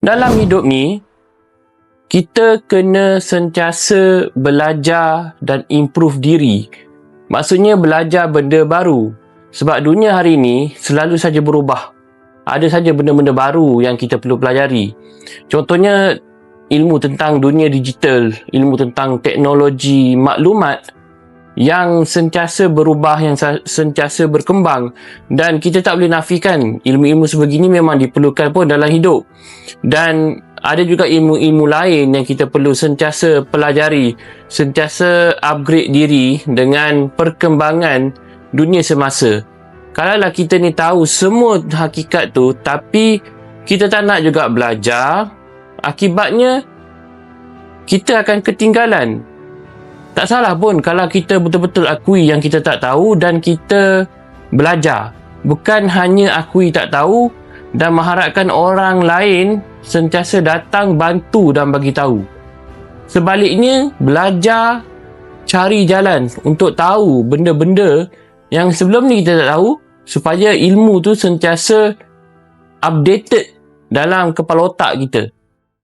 Dalam hidup ni, kita kena sentiasa belajar dan improve diri. Maksudnya belajar benda baru. Sebab dunia hari ini selalu saja berubah. Ada saja benda-benda baru yang kita perlu pelajari. Contohnya, ilmu tentang dunia digital, ilmu tentang teknologi maklumat yang sentiasa berubah, yang sentiasa berkembang, dan kita tak boleh nafikan ilmu-ilmu sebegini memang diperlukan pun dalam hidup. Dan ada juga ilmu-ilmu lain yang kita perlu sentiasa pelajari, sentiasa upgrade diri dengan perkembangan dunia semasa. Kalaulah kita ni tahu semua hakikat tu tapi kita tak nak juga belajar, akibatnya kita akan ketinggalan. Tak salah pun kalau kita betul-betul akui yang kita tak tahu dan kita belajar. Bukan hanya akui tak tahu dan mengharapkan orang lain sentiasa datang bantu dan bagi tahu. Sebaliknya, belajar, cari jalan untuk tahu benda-benda yang sebelum ni kita tak tahu, supaya ilmu tu sentiasa updated dalam kepala otak kita.